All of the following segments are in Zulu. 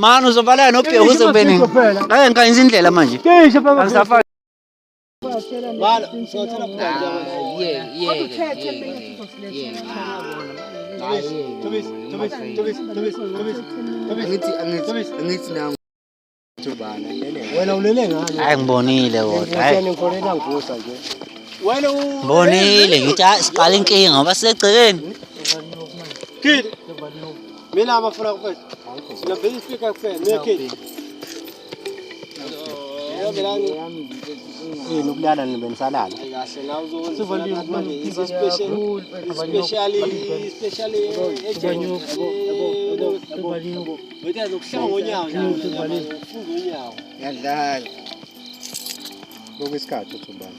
Mani uzobaleka nobheka uzobeni. Hayi ngikayinza indlela manje. Angisafaki. Wala, sothola phela. Angithi nangu Thubana Wena ulele ngani? Hayi ngibonile kodwa. Hayi ngikholeka ngusa nje. ngibonile ngithi siqala inkinga ngoba sisegcekeni. Kid. Mina abafuna kuphela. Sina vele ifika kuphela, nekid. Nokulala nibenisalala. Kahle nawe uzokwenza manje special Wethu lokuhlanga ngonyawo ufunga unyawo. yadlala lokwesikhathi Thubana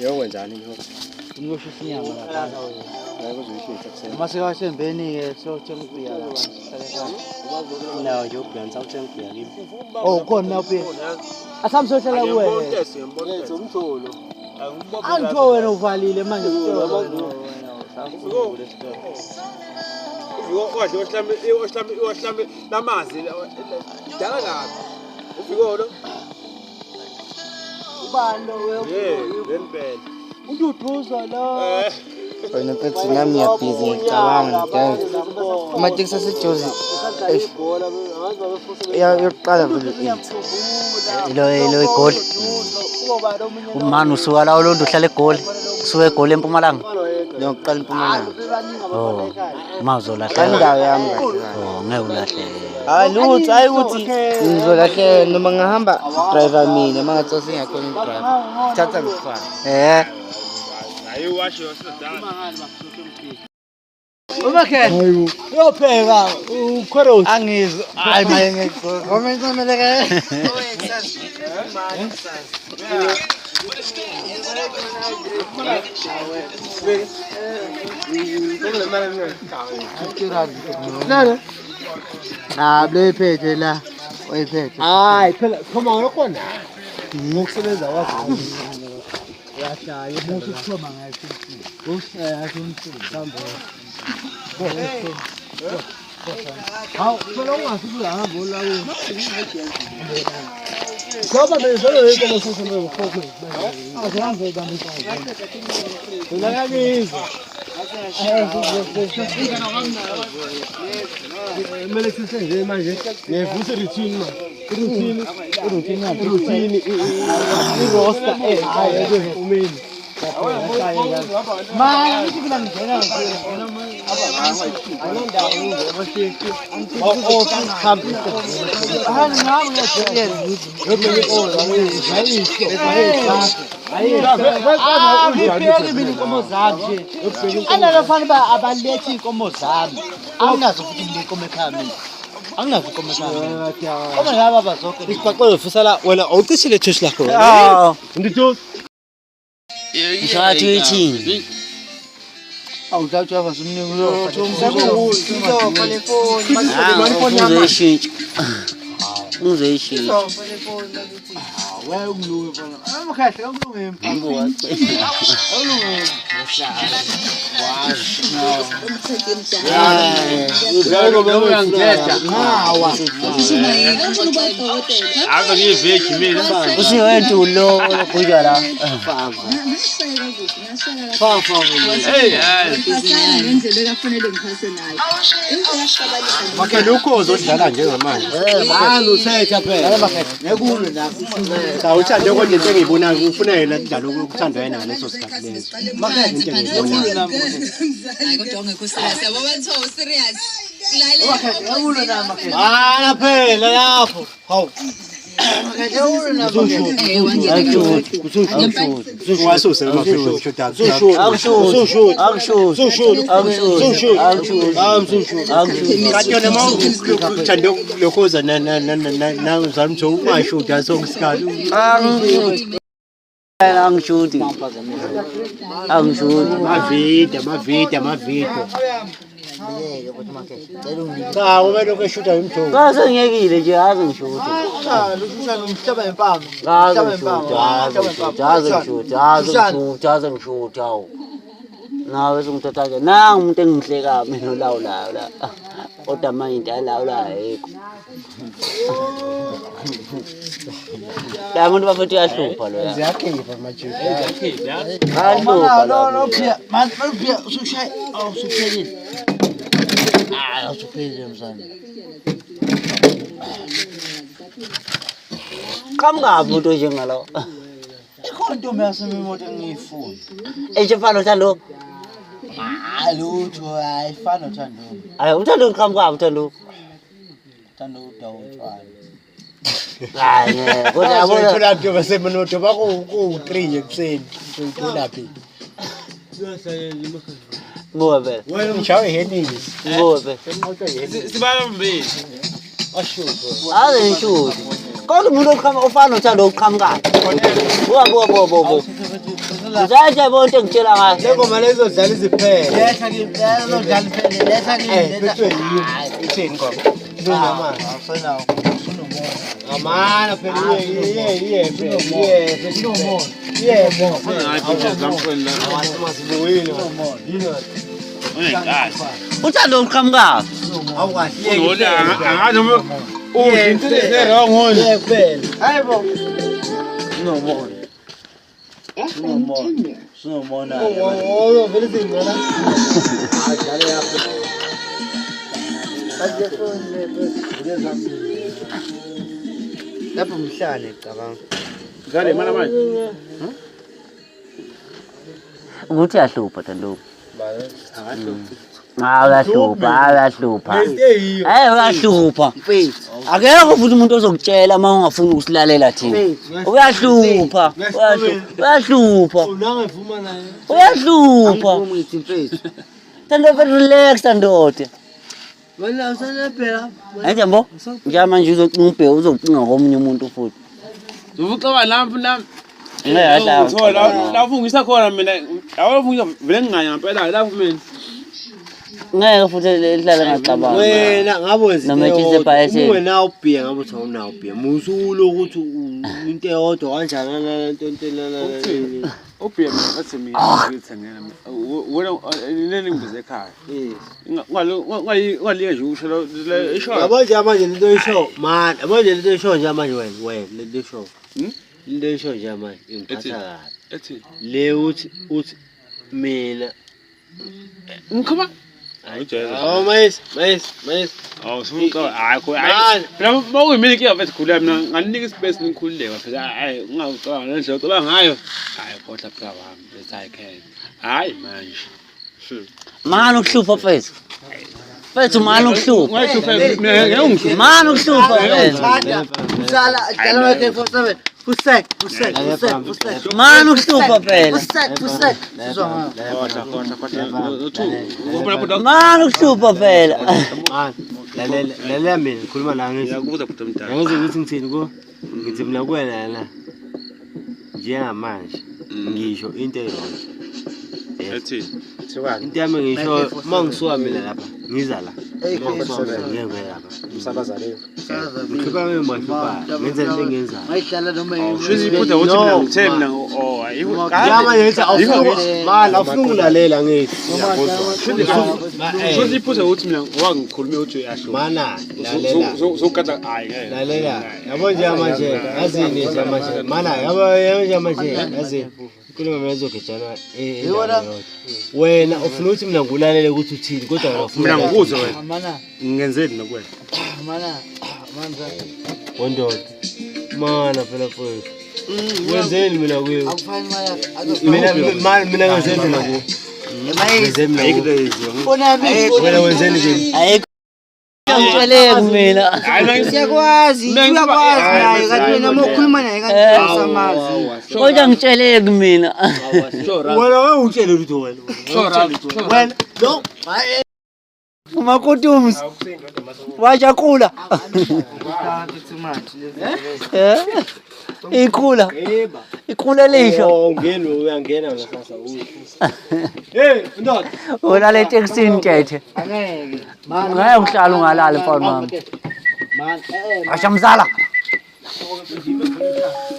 yokwenzani nje Ngiyosho isinyama lapha. hayi kuzoyishisa kusena Mase wasembeni ke sothola ukuya lapha. Nawo nje ukudonsa uthenga kuya kimi. Oh khona lapha. Asamsohlela kuwe. Yethu umtholo. Angitho wena uvalile manje uthola. Ohlambe lamazi dala kabi. Ufikolo. Ubalo Vempela. uyuduza la. wena mfethu nami ngiyabhizi ngicabanga nje amateksi asejozi yokuqala vele Ilo igoli. Mani usuka la ulonto uhlala egoli. Usuka egoli eMpumalanga. yokuqala impumalanga Oh. Mawuzolahlela. kandawo yami Oh ngeke ulahle. hayi lutho hayi ukuthi ngizolahle noma ngahamba driver mina mangathi singakhona driver thatha ngifaka Ayiwashe wasidala. Umakhe. Uyopheka ukhoro. angizwa hayi maye ngekho ngoba ngizomela kae Nana. Ablo iphethe la oyiphethe Hayi phela khoma ngokona. Ngokusebenza kwazi. Yashaya umuntu ukuthoma ngayo futhi. Ushaya kumthini sambo. Hawu phela ungasuka uhamba olawo. Ngoba bezolo yinto lesoseme ngokho. Azahambe bambisa. Unakabizwa. Mele sisenze manje ngevuse routine manje routine iroster hayi ekumeni manje ngithi mina ngijena ngena anondawo ngobashefu khamba ahani ngami ngiyajeza yobheke ola ngiyayisho Ayiphelele mina inkomo zami nje. Angalafana ba abalethi inkomo zami. Anginazo futhi mina inkomo ekhaya mina. Anginazo inkomo ekhaya. Uma ngaba bazonke Isibaqolo fusala wena awucishile thushi lakho. Ah. Ndithu. Ngisathi uyithini? awuzawujava zimningi Uzoyishintsha. Uzoyishintsha. wewe ungluwe bona. Amkhahle ungluwe. Usiwentulo kuja la. Makhe lokho uzodlala njengamanje. Uthetha phela. Ngekulo la. Cha uthande konje into engiyibonayo ufuna yena ukudlala ukuthandwa yena ngaleso sikhathi leso. Makhe into engiyibonayo. Kodwa ungekho serious yabo batho serious. Ngekulo la makhe. Hala phela lapho. Hawu. Cha, kumele ukeshuta imthondo. Kaze ngiyekile nje aze ngishuthi. Lushusha nomhlaba impama. Kaze ngishuthi, aze ngishuthi, aze ngishuthi, aze ngishuthi, awu. Ngawe sungithatha ke. Nanga umuntu engihleka mina olawulayo la. Kodwa manje into ayilawulayo ayikho. La muntu bafethu yahlupha lo ya. Ziyakhipha manje. Yahlupha No, lo. Pia. Man, Pia, usushaya. Oh, usuphelile. Ah, usuphelile mzane. Qhamuka umuntu njengalo. Ikhona intombi yasemimoto engiyifuna. Ejefano thando. Lutho ayifana uthando. Hayi uthando qhamuka uthando. Uthando udawutshwana. Hayi kodwa yabona Uthola into basemanoto baku 3 ekuseni. Uthola phi? ngobe. Wena umshawe henini. Ngobe. Sibala mbili. Hayi ngisho. Kodwa umuntu oqhamuka ufana uthando uqhamuka. Bo. Uzaje bonke ngitshela ngayo. Lengoma lezo dlala iziphele. Letha kimi, lo dlala iphele, letha kimi. Ithini ngoma? Noma. Awusenawo. Usunomoya. Amana phela iye. Uthando uqhamuka. Awukahle. Angazi uma into wrong one. Kuphela. Hayibo. Sunomona. Oh, vele singena. Lapho mhlane cabanga. Ngale mana manje. Ukuthi yahlupha thando. Uyahlupha. Uyahlupha. Akekho futhi umuntu ozokutshela uma ungafuni ukusilalela thina. Uyahlupha. Unangevuma naye. Uyahlupha. Ngithi mfethu. Thando very relax ndoda. Wena usanephela. Hayi mbo. Njamanje uzocinga uzocinga komunye umuntu futhi. Uvuka lapho Ngeke ufungisa khona mina. Awufungisa vele ngingaya ngempela lapho mina. ngeke futhi lihlale ngacabanga. Wena ngabo Nometshise bhayese. wena ubhiya ngabo uthi awunawo ubhiya. Musulo ukuthi into eyodwa kanjani nalento Ubhiya ngathi mina ngithengela mina. Wena nini ngibize ekhaya. Ngaliye nje usho le isho. Manje lento isho man. Manje lento isho nje manje wena lento isho. Lento isho nje manje ngiphatha kabi. Ethi Le uthi mina ngikhoma. Oh mayes. Oh suka hayi ko hayi. Phela bawuyimini ke yavethu khulula mina nganinika ispace nikhululeka phela hayi ngingacabanga nendlela ocabanga ngayo. Hayi khohla phela wami lesayikhe. Hayi manje. Mani ukuhlupha mfethu. Mfethu mani ukuhlupha. Ungayihlupha mina ngeke ungihluphe. Mani ukuhlupha mfethu. Usala dala wakhe 47. Pusek. Mani ukuhlupha phela. Pusek. Sizwa Khohla. Mani ukuhlupha phela. Man. Lalela mina ngikhuluma la ngithi. Yakubuza bhuti omdala. Yazi ukuthi ngithini ko? Ngithi mina kuwena la. Njengamanje ngisho into eyodwa. Ethi Into yami ngisho mangisuka mina lapha ngiza la. Ngeke lapha. umsabazaleni. Ngikhipha ngemashupha. Ngenza into engiyenzayo. Mayihlala noma Shuzi iphutha ukuthi mina ngithe mina oh ayiho. Njama yethi awufuna ulalela ngithi. Shuzi iphutha ukuthi mina wangikhulume ukuthi uyahluka. Mana lalela. Zokukata hayi ngeke. Lalela. Yabo nje manje yazini nje manje. Mana yabo nje manje yazini. Kulo mama ezogejana wena ufuna ukuthi mina ngulalele ukuthi uthini kodwa wena ufuna Mina ngikuze wena. mana Ngenzeni nokwena. mana manza wondoda mana phela mfowethu wenzeni mina kuyo akufani maya mina ngenzeni mina kuyo wenzeni mina kuyo bona mimi wena wenzeni kimi Ayikho ngitshele mina. siyakwazi uyakwazi naye kanti wena mokhuluma naye kanti usamazi Kodwa ngitshele mina. wena wewe utshele lutho wena wena no Umakutums. Wajaqula. Ikhula. Ikhula lisho. ungena uyangena ngasasa hey ndoda Wena le taxi ntethe. angeke Ngeke uhlala ungalala mfana wami. man Ashamzala.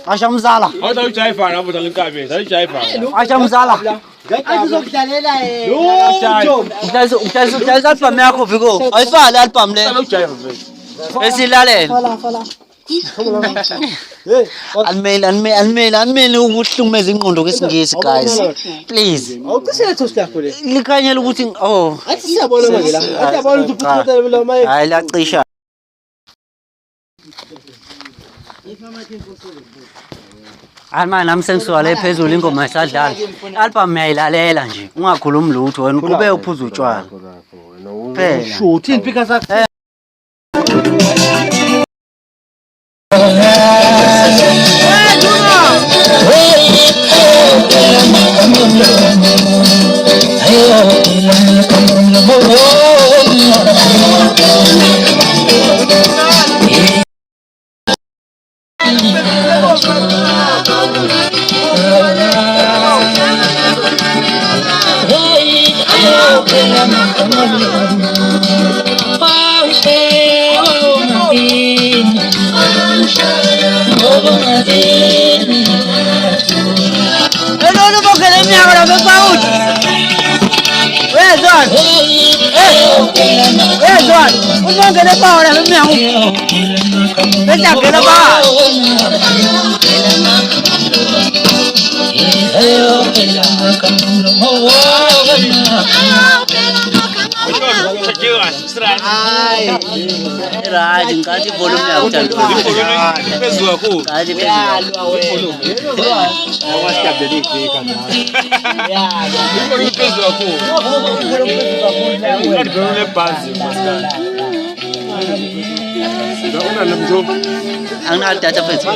Ashamzala. Awujayiva lapho ngikabeza, awujayiva. Ashamzala. Azokudlalela Udlalisa album yakho Viko. Ayifale album le. Esilalela. Animele ukuhlumeza ingqondo kwesingisi guys. Please. awucishe thosi lakho le Likhanyela ukuthi athi siyabona manje la athi yabona ukuthi uphutha lo maye hayi lacisha. Manje nami sengisuka phezulu ingoma isadlala. Album yayilalela nje. Ungakhulumi lutho wena kube uphuza utshwala. Phela. uthini phika sakho Hello, porque le me ahora me pausa. Juan. Juan. Un poco que le pa ahora me hago. Vete a que le pa. Ay, ngati volume ya uthandwa. Phezulu kakhulu. Ngati Volume phezulu kakhulu. Ngati volume ebhansi maskandi. Ngakona lamjobo. Angina data phethu.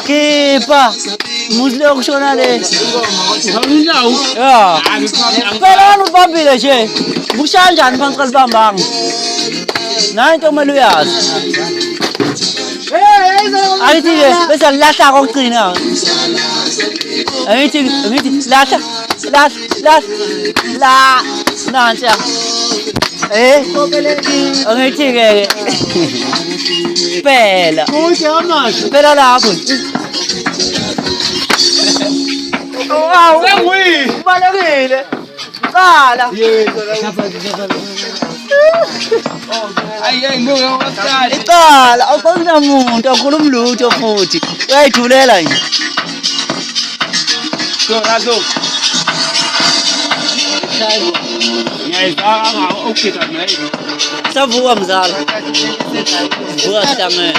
Kipa musle okushona le ya phela ubambile nje kushanjani phansi kalibambanga nayo into kumele uyazi ayithi ke bese lahla kokugcina ayithi lahla la nansi ayithi ke phela phela lapho wow ubalekile qala iqala awukhona umuntu akhuluma lutho futhi uyayithulela nje savuka mzala vuka sihlangene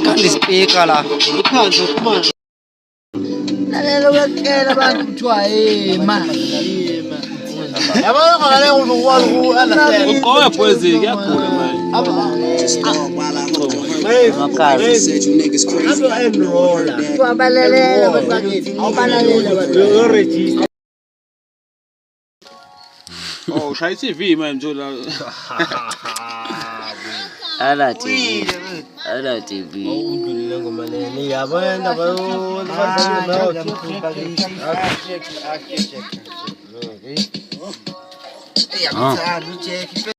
kanti speaker la Kufanele ukuyakela abantu kuthiwa manje. Yabona ngale ukwazi uku-understand. Uqoka poison kuyagula manje. Wabalalela bakithi. Awubalalela bakithi. Oh, ushaya TV manje njola. Ala TV. Ala TV. Undulile ngoma leni yabona indaba yo